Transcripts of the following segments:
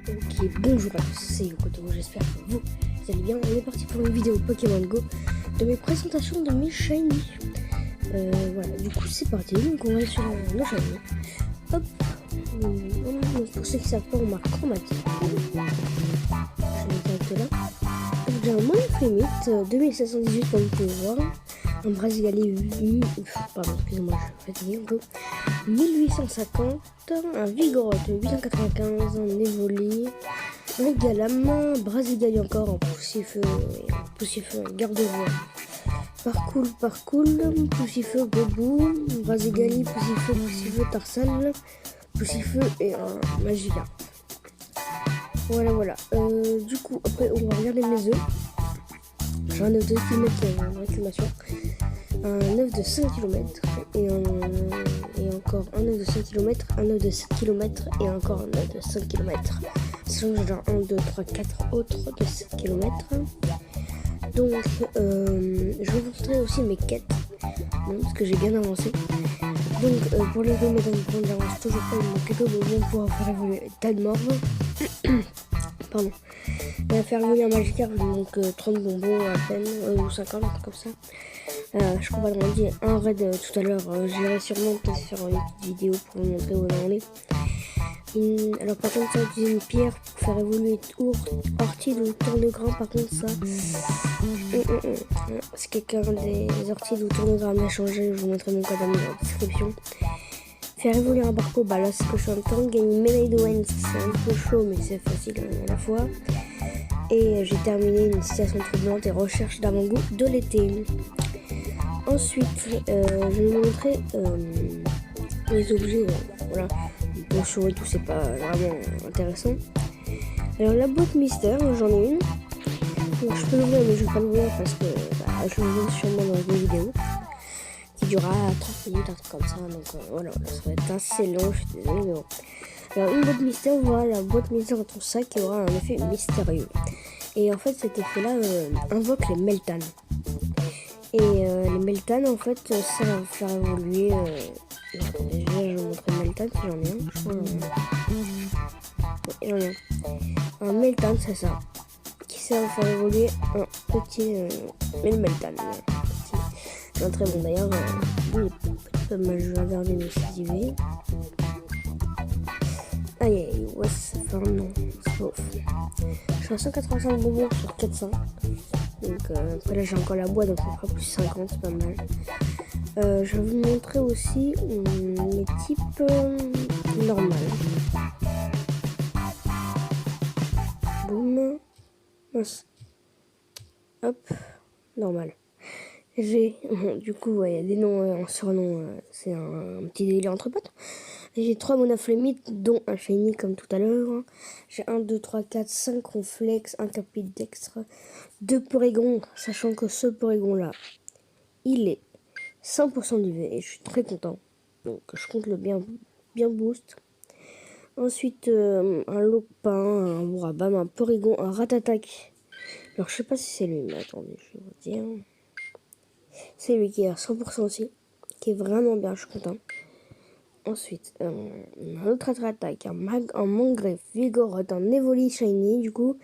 Ok, bonjour à tous, c'est Yokoto, j'espère que vous allez bien. On est parti pour une vidéo Pokémon Go de mes présentations de mes shiny. Voilà, du coup c'est parti, donc on va sur le shiny. Hop, pour ceux qui savent pas, on marque chromatique. Je l'ai direct là. Donc j'ai un Monif Limite 2718 comme vous pouvez voir. Un Brasigali, pardon, excusez-moi, je suis fatigué un peu. 1850, un Vigoroth 895, un Evoli, un Galam, un Brasigali encore en poussifeu, un garde-voie. Parcours, poussifeu, Bobou, Brasigali, poussifeu, Tarsal, poussifeu et un Magikarp. Voilà. Du coup, après, on va regarder mes œufs. J'ai un œuf de 10 km qui a une réclamation. Un œuf de 5 km et encore un œuf de 5 km, un œuf de 7 km et encore un œuf de 5 km. Sinon j'ai genre 1, 2, 3, 4 autres de 7 km. Donc je vais vous montrer aussi mes quêtes, parce que j'ai bien avancé. Donc pour les deux médailles, j'avance toujours pas, il manque quelques bonbons pour faire évoluer Tadmorve. Pardon. Et à faire évoluer un Magikarp, il manque 30 bonbons à peine, ou 50, un truc comme ça. Je crois qu'on a dit un raid tout à l'heure. J'irai sûrement peut-être faire une petite vidéo pour vous montrer où on en est. Alors par contre, ça utiliser une pierre pour faire évoluer ortie ou tourne-grain. Par contre, ça, si quelqu'un des orties ou tourne-grain m'a changé, je vous montrerai mon code dans la description. Faire évoluer un barco, bah là c'est ce que je suis en train de gagner une médaille de Wens, c'est un peu chaud mais c'est facile à la fois. Et j'ai terminé une situation troublante et recherche d'avant-goût de l'été. Ensuite, je vais vous montrer les objets, voilà, bon show et tout, c'est pas vraiment intéressant. Alors la boîte mystère, j'en ai une, donc je peux l'ouvrir mais je vais pas l'ouvrir parce que je l'ouvre sûrement dans une vidéo qui durera 30 minutes, un truc comme ça, donc voilà, ça va être assez long, je suis désolée, mais bon. Alors une boîte mystère, voilà, la boîte mystère dans ton sac qui aura un effet mystérieux. Et en fait cet effet là invoque les Meltan. Et les Meltan, en fait, ça va faire évoluer. Déjà, je vais vous montrer le Meltan si j'en ai un. Je crois j'en ai un. Un Meltan, c'est ça. Qui sert à faire évoluer un petit. Mais le Meltan. C'est un très bon d'ailleurs. Il est pas mal. Je vais regarder mes CIV. Aïe, ouais, ça fait un nom. C'est pas ouf. Je suis à 185 bonbons sur 400. Donc après là j'ai encore la boîte donc ça fera plus 50, c'est pas mal. Je vais vous montrer aussi mes types normales. Boum. Mince. Hop. Normal. J'ai du coup il y a des noms en surnom, c'est un petit délire entre potes. J'ai 3 monoflémites dont un shiny comme tout à l'heure. J'ai 1, 2, 3, 4, 5 ronflex, un capidextre, 2 Porygon, sachant que ce Porygon là, il est 100% d'UV et je suis très content. Donc je compte le bien boost. Ensuite un Lopin, un Bourabam, un Porygon, un Ratatak. Alors je sais pas si c'est lui, mais attendez, je vais vous dire. C'est lui qui est à 100% aussi, qui est vraiment bien, je suis content. Ensuite, un autre attaque, un Mangrave, Vigoroth, un Evoli Shiny, du coup,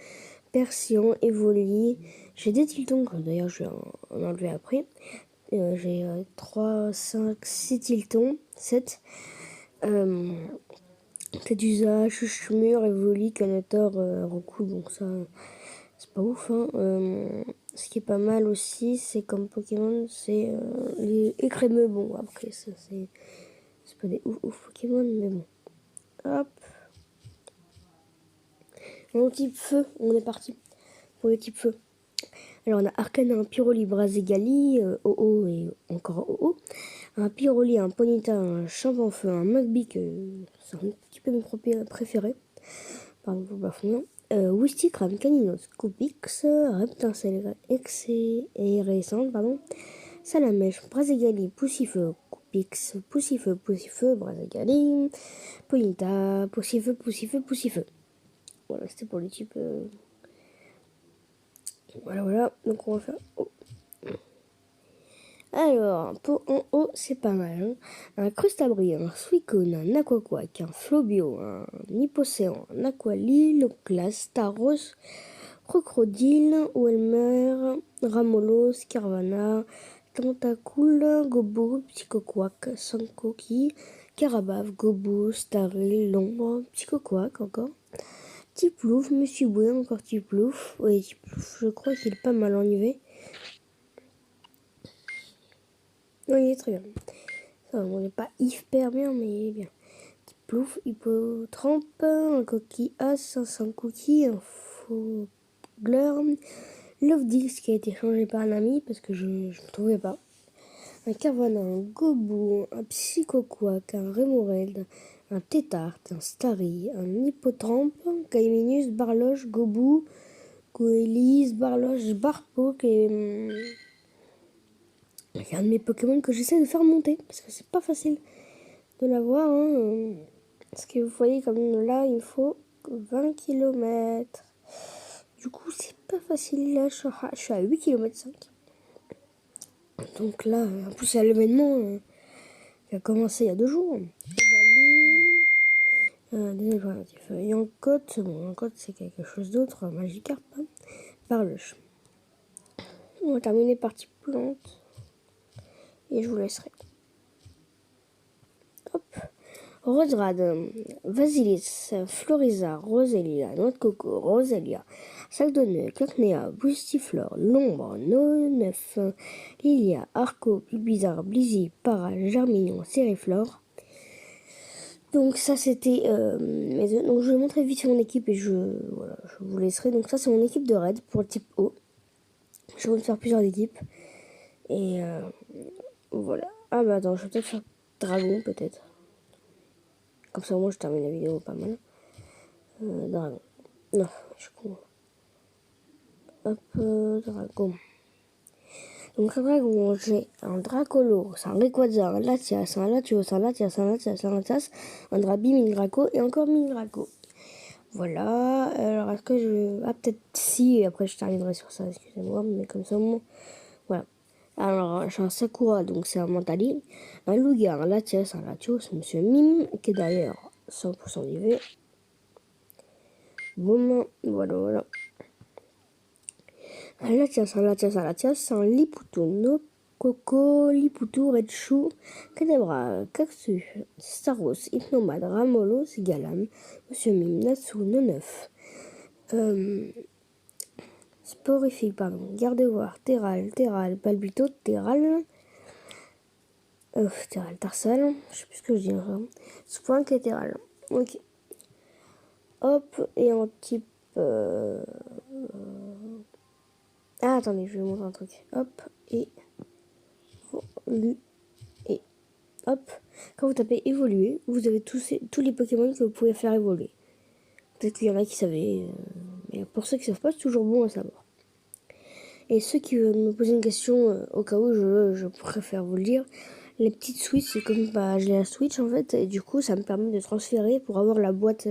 Persion, Evoli. J'ai des Tiltons, d'ailleurs je vais en enlever après. J'ai 3, 5, 6 Tiltons, 7. Tedusa, Chuchmur, Evoli, Canator, Roku, donc ça, c'est pas ouf. Hein. Ce qui est pas mal aussi, c'est comme Pokémon, c'est les écrémeux. Bon, après, ça c'est pas des ouf Pokémon, mais bon. Hop. Mon type feu, on est parti pour le type feu. Alors on a Arcana, un Pyroli, Brasigali, OO et encore OO. Un Pyroli, un Ponyta, un Champ-en-Feu, un Mugby, c'est un petit peu mes préférés. Pardon pour le bafouillement. Wistikram, Caninos, Coupix, Reptincelle, Excérescente, pardon. Salamèche, Brasigali, Poussifeu, Coupix, Poussifeu, Brasigali, Ponyta, Poussifeu. Voilà, c'était pour le type. Voilà. Donc on va faire. Oh. Alors, pour en haut, c'est pas mal. Hein. Un Crustabri, un Suicune, un Aquaquack, un Flobio, un Hippocéan, un Aqualil, Glace, Taros, Crocodile, Welmer, Ramolos, Carvana, Tentacool, Gobo, Psychoquack, Sankoki, Carabave, Gobo, Staril, L'Ombre, Psychoquack encore. Tiplouf, Monsieur Boué, encore Tiplouf. Oui, Tiplouf, je crois qu'il est pas mal en IV. Oui, il est très bien. Ça, on n'est pas hyper bien, mais il est bien. Tiplouf, Hippotrampe, un coquille as, un sans cookie, un faux gleur, Lovedix qui a été changé par un ami parce que je ne trouvais pas. Un Carvana, un Gobu, un Psychoquack, un Remoraid, un Tétart, un Starry, un Hippotrampe, un Caiminus, Barloche, Gobu, Goélis, Barloche, Barpo, qui est un de mes Pokémon que j'essaie de faire monter parce que c'est pas facile de l'avoir. Hein. Parce que vous voyez, comme là, il faut 20 km. Du coup, c'est pas facile. Là, je suis à 8 km 5. Donc là, en plus, il y a l'événement qui a commencé il y a 2 jours. Yankote, bon, Yankote, c'est quelque chose d'autre. Magikarp, hein. Parloche. On va terminer partie plante. Et je vous laisserai. Hop. Roserad, Vasilis, Floriza, Roselia, Noix de Coco, Roselia, Sac de Nœud, Cacnea, Boostiflore, L'Ombre, No9, Lilia, Arco, Bizarre, Blizzy, Para, Germignon, Sériflore. Donc ça c'était donc je vais montrer vite mon équipe et je vous laisserai. Donc ça c'est mon équipe de raid pour le type O. Je vais faire plusieurs équipes. Et voilà. Ah bah attends, je vais peut-être faire dragon peut-être. Comme ça, moi, je termine la vidéo pas mal. Dragon. Non, je suis con. Hop, dragon. Donc, un dragon, j'ai un Dracolo, c'est un Rayquaza, un Latias, un Latios, un Latias, un Latias, un Latias, un Drabi, Mingraco et encore Mingraco. Voilà. Alors, est-ce que je... Ah, peut-être si, et après, je terminerai sur ça, excusez-moi, mais comme ça, bon... Voilà. Alors, j'ai un Sakura, donc c'est un Mentali, un Lugia, un Latias, un Latios, Monsieur Mime, qui est d'ailleurs 100% IV. Boum, voilà. Un Latias, un Liputo, no Coco, Liputo, Redchou, Kadabra, Cactus, Staros, Hypnomad, Ramolos, Galam, Monsieur Mime, Natsu, No9. Sporifique, pardon. Gardevoir, Terral, Palpito, Terral, Tarsal, je sais plus ce que je dis encore. Spoink et Terral. Ok. Hop, et en type... Ah, attendez, je vais vous montrer un truc. Hop, et... Et... Hop. Quand vous tapez évoluer, vous avez tous les Pokémon que vous pouvez faire évoluer. Peut-être qu'il y en a qui savaient. Mais pour ceux qui ne savent pas, c'est toujours bon à savoir. Et ceux qui veulent me poser une question, au cas où je préfère vous le dire, les petites Switch, c'est comme j'ai la Switch en fait, et du coup ça me permet de transférer pour avoir la boîte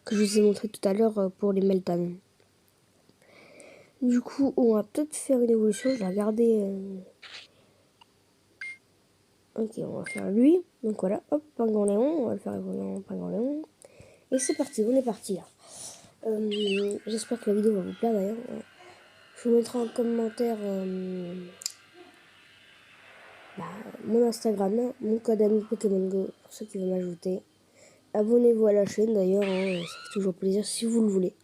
que je vous ai montré tout à l'heure pour les Meltan. Du coup, on va peut-être faire une évolution, je vais regarder. Ok, on va faire lui. Donc voilà, hop, Pingoléon, on va le faire évoluer en Pingoléon. Et c'est parti, on est parti là. J'espère que la vidéo va vous plaire d'ailleurs. Je vous mettrai en commentaire mon Instagram, mon code ami Pokémon Go pour ceux qui veulent m'ajouter. Abonnez-vous à la chaîne d'ailleurs, hein, ça fait toujours plaisir si vous le voulez.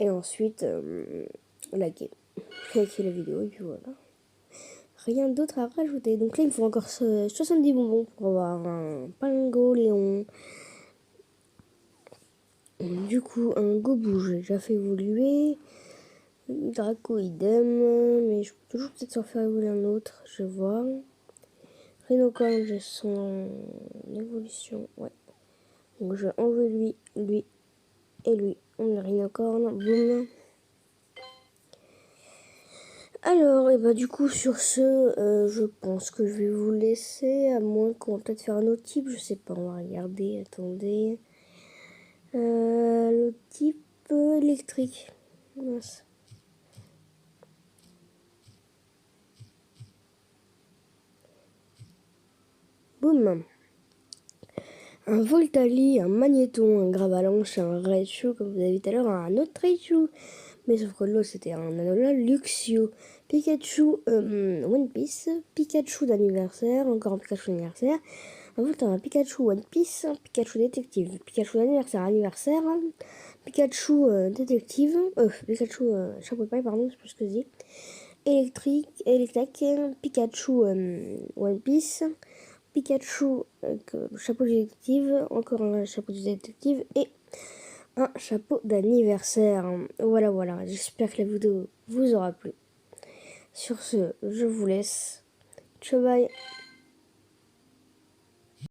Et ensuite, likez la vidéo et puis voilà. Rien d'autre à rajouter. Donc là, il me faut encore 70 bonbons pour avoir un Pingoléon. Du coup, un Gobu, j'ai déjà fait évoluer. Draco, idem. Mais je peux toujours peut-être en faire évoluer un autre. Je vais voir. Rhinocorn, j'ai son évolution. Ouais. Donc je vais enlever lui et lui. On a Rhinocorn. Boum. Alors, et bah du coup, sur ce, je pense que je vais vous laisser. À moins qu'on va peut-être faire un autre type. Je sais pas, on va regarder. Attendez. Le type électrique. Mince. Boum. Un Voltali, un Magnéton, un Gravalanche, un Raichu, comme vous avez vu tout à l'heure, un autre Raichu. Mais sauf que l'autre c'était un Alola Luxio. Pikachu One Piece, Pikachu d'anniversaire, encore un Pikachu d'anniversaire. Ensuite un Pikachu One Piece, un Pikachu détective, Pikachu d'anniversaire, Pikachu détective, Pikachu chapeau de paille, pardon, c'est plus ce que je dis. Électrique, Pikachu One Piece, Pikachu chapeau de détective, encore un chapeau de détective et un chapeau d'anniversaire. Voilà, j'espère que la vidéo vous aura plu. Sur ce, je vous laisse. Ciao, bye.